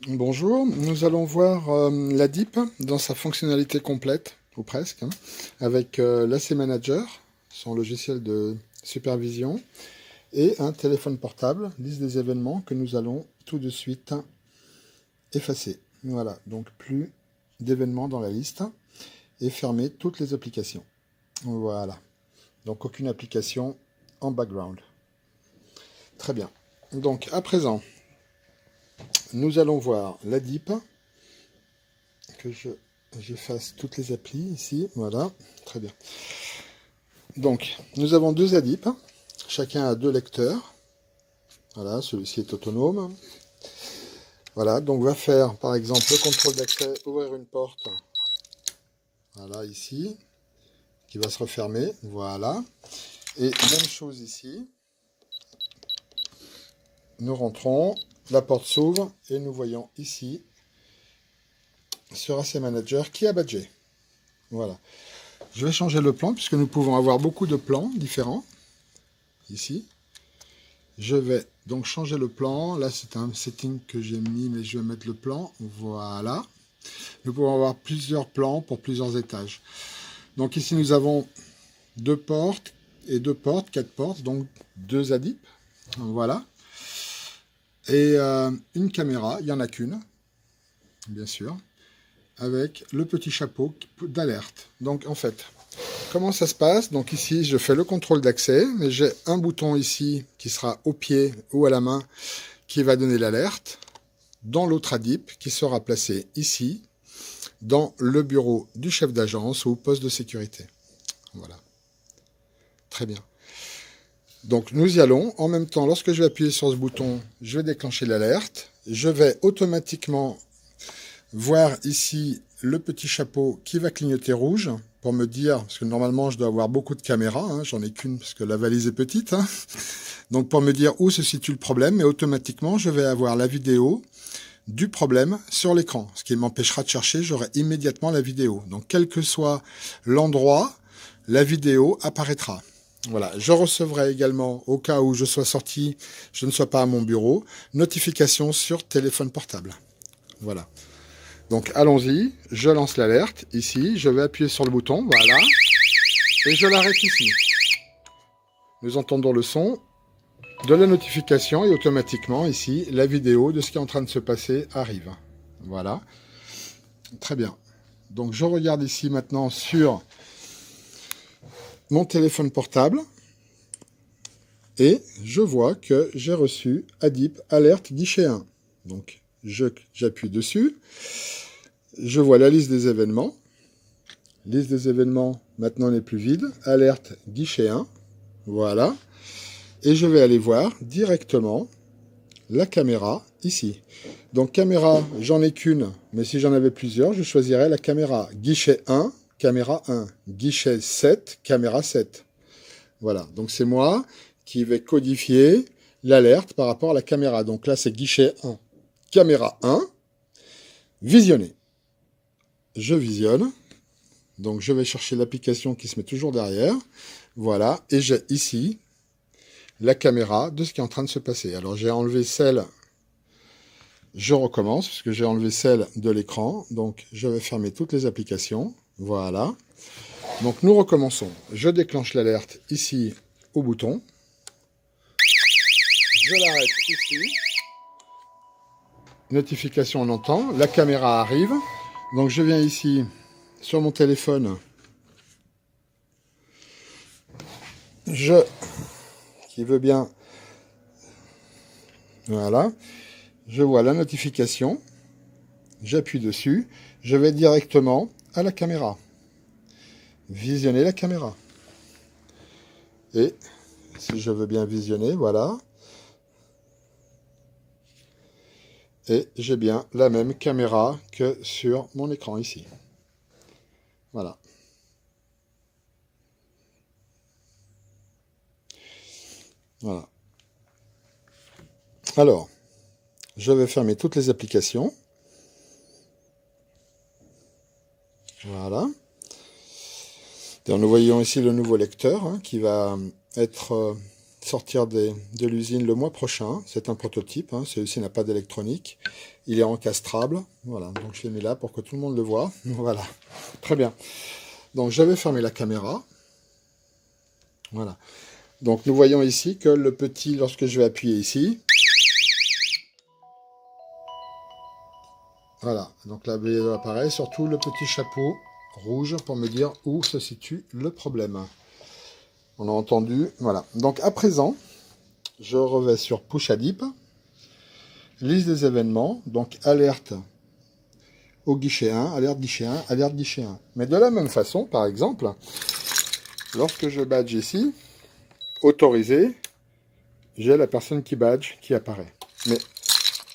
Bonjour, nous allons voir la DIP dans sa fonctionnalité complète, ou presque, hein, avec l'AC Manager, son logiciel de supervision, et un téléphone portable, liste des événements que nous allons tout de suite effacer. Voilà, donc plus d'événements dans la liste, et fermer toutes les applications. Voilà, donc aucune application en background. Très bien. Donc à présent, nous allons voir la DIP, que j'efface toutes les applis ici, voilà, très bien. Donc, nous avons deux ADIP, chacun a deux lecteurs, voilà, celui-ci est autonome. Voilà, donc on va faire par exemple le contrôle d'accès, ouvrir une porte, voilà, ici, qui va se refermer, voilà. Et même chose ici, nous rentrons, la porte s'ouvre et nous voyons ici sur AC Manager qui a badgé. Voilà. Je vais changer le plan puisque nous pouvons avoir beaucoup de plans différents ici. Je vais donc changer le plan. Là, c'est un setting que j'ai mis, mais je vais mettre le plan. Voilà. Nous pouvons avoir plusieurs plans pour plusieurs étages. Donc ici, nous avons deux portes et deux portes, quatre portes, donc deux ADIP. Voilà. Et une caméra, il n'y en a qu'une, bien sûr, avec le petit chapeau d'alerte. Donc en fait, comment ça se passe? Donc ici, je fais le contrôle d'accès, mais j'ai un bouton ici qui sera au pied ou à la main qui va donner l'alerte dans l'autre ADIP qui sera placé ici dans le bureau du chef d'agence ou poste de sécurité. Voilà. Très bien. Donc nous y allons. En même temps, lorsque je vais appuyer sur ce bouton, je vais déclencher l'alerte. Je vais automatiquement voir ici le petit chapeau qui va clignoter rouge pour me dire, parce que normalement je dois avoir beaucoup de caméras, hein, j'en ai qu'une parce que la valise est petite, hein, donc pour me dire où se situe le problème, et automatiquement je vais avoir la vidéo du problème sur l'écran, ce qui m'empêchera de chercher, j'aurai immédiatement la vidéo. Donc quel que soit l'endroit, la vidéo apparaîtra. Voilà, je recevrai également, au cas où je sois sorti, je ne sois pas à mon bureau, notification sur téléphone portable. Voilà. Donc allons-y, je lance l'alerte ici, je vais appuyer sur le bouton, voilà, et je l'arrête ici. Nous entendons le son de la notification et automatiquement ici, la vidéo de ce qui est en train de se passer arrive. Voilà, très bien. Donc je regarde ici maintenant sur mon téléphone portable et je vois que j'ai reçu ADIP alerte guichet 1. Donc j'appuie dessus, je vois la liste des événements. Liste des événements maintenant n'est plus vide, alerte guichet 1. Voilà. Et je vais aller voir directement la caméra ici. Donc caméra, j'en ai qu'une, mais si j'en avais plusieurs, je choisirais la caméra guichet 1, caméra 1, guichet 7, caméra 7. Voilà, donc c'est moi qui vais codifier l'alerte par rapport à la caméra. Donc là, c'est guichet 1, caméra 1, visionner. Je visionne, donc je vais chercher l'application qui se met toujours derrière. Voilà, et j'ai ici la caméra de ce qui est en train de se passer. Alors j'ai enlevé celle, je recommence, parce que j'ai enlevé celle de l'écran, donc je vais fermer toutes les applications. Voilà. Donc nous recommençons. Je déclenche l'alerte ici au bouton. Je l'arrête ici. Notification on entend. La caméra arrive. Donc je viens ici sur mon téléphone. Qui veut bien. Voilà. Je vois la notification. J'appuie dessus. Je vais directement à la caméra. Visionner la caméra. Et si je veux bien visionner, voilà. Et j'ai bien la même caméra que sur mon écran ici. Voilà. Voilà. Alors, je vais fermer toutes les applications. Voilà. Nous voyons ici le nouveau lecteur hein, qui va être sortir de l'usine le mois prochain. C'est un prototype, hein. Celui-ci n'a pas d'électronique. Il est encastrable. Voilà, donc je l'ai mis là pour que tout le monde le voit. Voilà, très bien. Donc je vais fermer la caméra. Voilà. Donc nous voyons ici que le petit, lorsque je vais appuyer ici, voilà, donc la vidéo apparaît, surtout le petit chapeau rouge pour me dire où se situe le problème. On a entendu, voilà. Donc à présent, je revais sur Push Adip, liste des événements, donc alerte au guichet 1, alerte guichet 1, alerte guichet 1. Mais de la même façon, par exemple, lorsque je badge ici, autorisé, j'ai la personne qui badge qui apparaît. Mais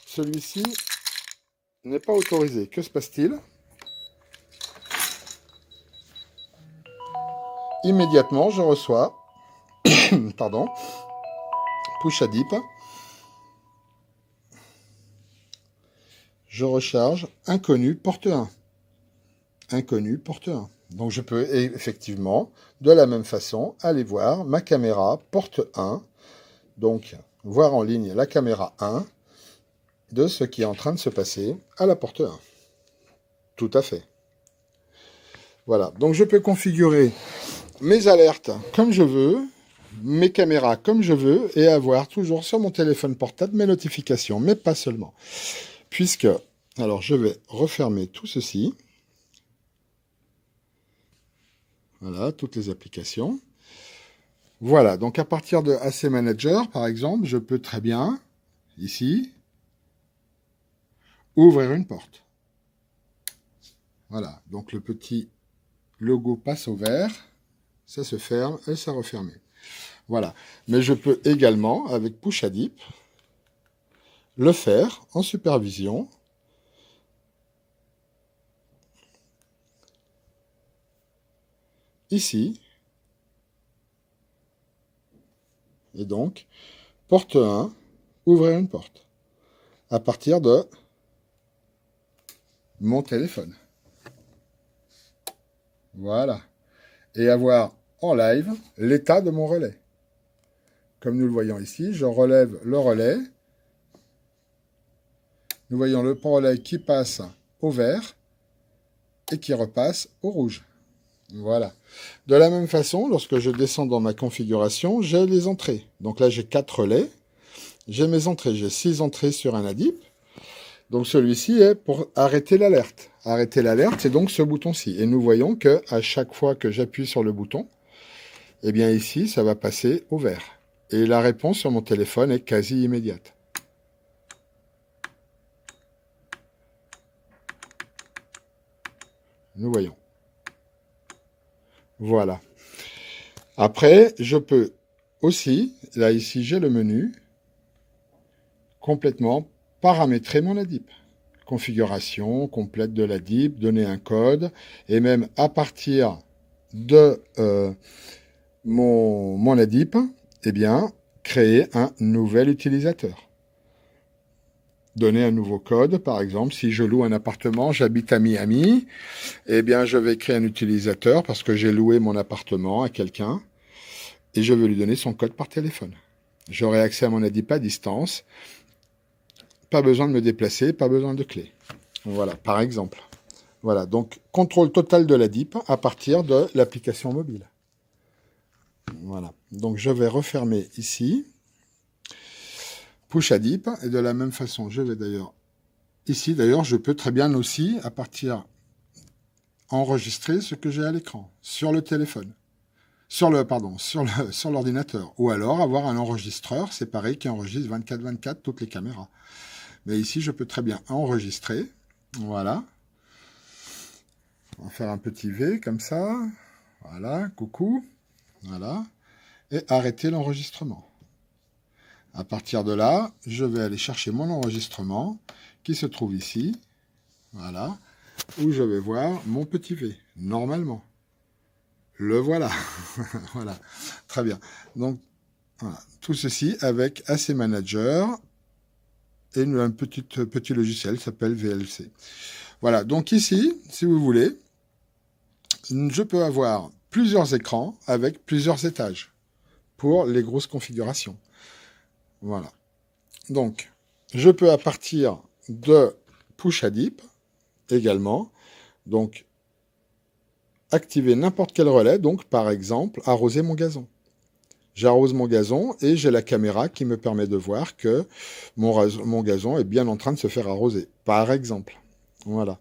celui-ci n'est pas autorisé. Que se passe-t-il? Immédiatement, je reçois, pardon, Push Adip. Je recharge inconnu porte 1. Inconnu porte 1. Donc je peux effectivement, de la même façon, aller voir ma caméra porte 1. Donc, voir en ligne la caméra 1 de ce qui est en train de se passer à la porte 1. Tout à fait. Voilà. Donc je peux configurer mes alertes comme je veux, mes caméras comme je veux, et avoir toujours sur mon téléphone portable mes notifications, mais pas seulement. Puisque, alors je vais refermer tout ceci. Voilà, toutes les applications. Voilà, donc à partir de AC Manager, par exemple, je peux très bien, ici, ouvrir une porte. Voilà, donc le petit logo passe au vert, ça se ferme et ça referme. Voilà, mais je peux également, avec Push Adip, le faire en supervision. Ici. Et donc, porte 1, ouvrir une porte. À partir de mon téléphone. Voilà. Et avoir en live l'état de mon relais. Comme nous le voyons ici, je relève le relais. Nous voyons le relais qui passe au vert et qui repasse au rouge. Voilà. De la même façon, lorsque je descends dans ma configuration, j'ai les entrées. Donc là, j'ai 4 relais. J'ai mes entrées. J'ai 6 entrées sur un ADIP. Donc celui-ci est pour arrêter l'alerte. Arrêter l'alerte, c'est donc ce bouton-ci. Et nous voyons que à chaque fois que j'appuie sur le bouton, eh bien ici, ça va passer au vert. Et la réponse sur mon téléphone est quasi immédiate. Nous voyons. Voilà. Après, je peux aussi, là ici j'ai le menu, complètement paramétrer mon ADIP. Configuration complète de l'ADIP, donner un code, et même à partir de mon ADIP, eh bien, créer un nouvel utilisateur. Donner un nouveau code, par exemple, si je loue un appartement, j'habite à Miami, eh bien, je vais créer un utilisateur parce que j'ai loué mon appartement à quelqu'un et je vais lui donner son code par téléphone. J'aurai accès à mon ADIP à distance, pas besoin de me déplacer, pas besoin de clé. Voilà, par exemple. Voilà, donc contrôle total de l'ADIP à partir de l'application mobile. Voilà, donc je vais refermer ici. Push Adip, et de la même façon, je vais d'ailleurs, ici d'ailleurs, je peux très bien aussi, à partir, enregistrer ce que j'ai à l'écran, sur le téléphone, sur l'ordinateur, ou alors avoir un enregistreur séparé qui enregistre 24/24 toutes les caméras. Mais ici, je peux très bien enregistrer, voilà, on va faire un petit V comme ça, voilà, coucou, voilà, et arrêter l'enregistrement. À partir de là, je vais aller chercher mon enregistrement qui se trouve ici, voilà, où je vais voir mon petit V, normalement. Le voilà, voilà, très bien. Donc, voilà, tout ceci avec AC Manager et un petit logiciel qui s'appelle VLC. Voilà, donc ici, si vous voulez, je peux avoir plusieurs écrans avec plusieurs étages. pour les grosses configurations. Voilà. Donc, je peux à partir de Push Adip également, donc activer n'importe quel relais, donc par exemple arroser mon gazon. J'arrose mon gazon et j'ai la caméra qui me permet de voir que mon gazon est bien en train de se faire arroser, par exemple. Voilà.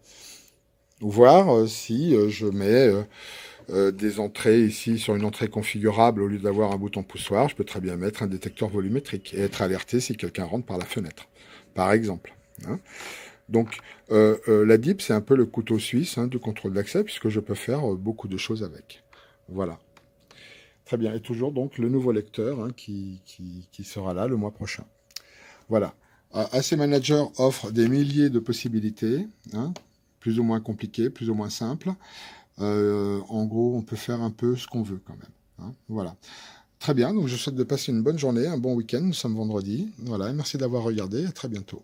Voir si je mets des entrées ici sur une entrée configurable, au lieu d'avoir un bouton poussoir, je peux très bien mettre un détecteur volumétrique et être alerté si quelqu'un rentre par la fenêtre, par exemple. Hein. Donc, la DIP, c'est un peu le couteau suisse du contrôle d'accès, puisque je peux faire beaucoup de choses avec. Voilà. Très bien. Et toujours donc le nouveau lecteur qui sera là le mois prochain. Voilà. AC Manager offre des milliers de possibilités, plus ou moins compliquées, plus ou moins simples. En gros, on peut faire un peu ce qu'on veut quand même. Voilà. Très bien. Donc, je souhaite de passer une bonne journée, un bon week-end. Nous sommes vendredi. Voilà. Et merci d'avoir regardé. À très bientôt.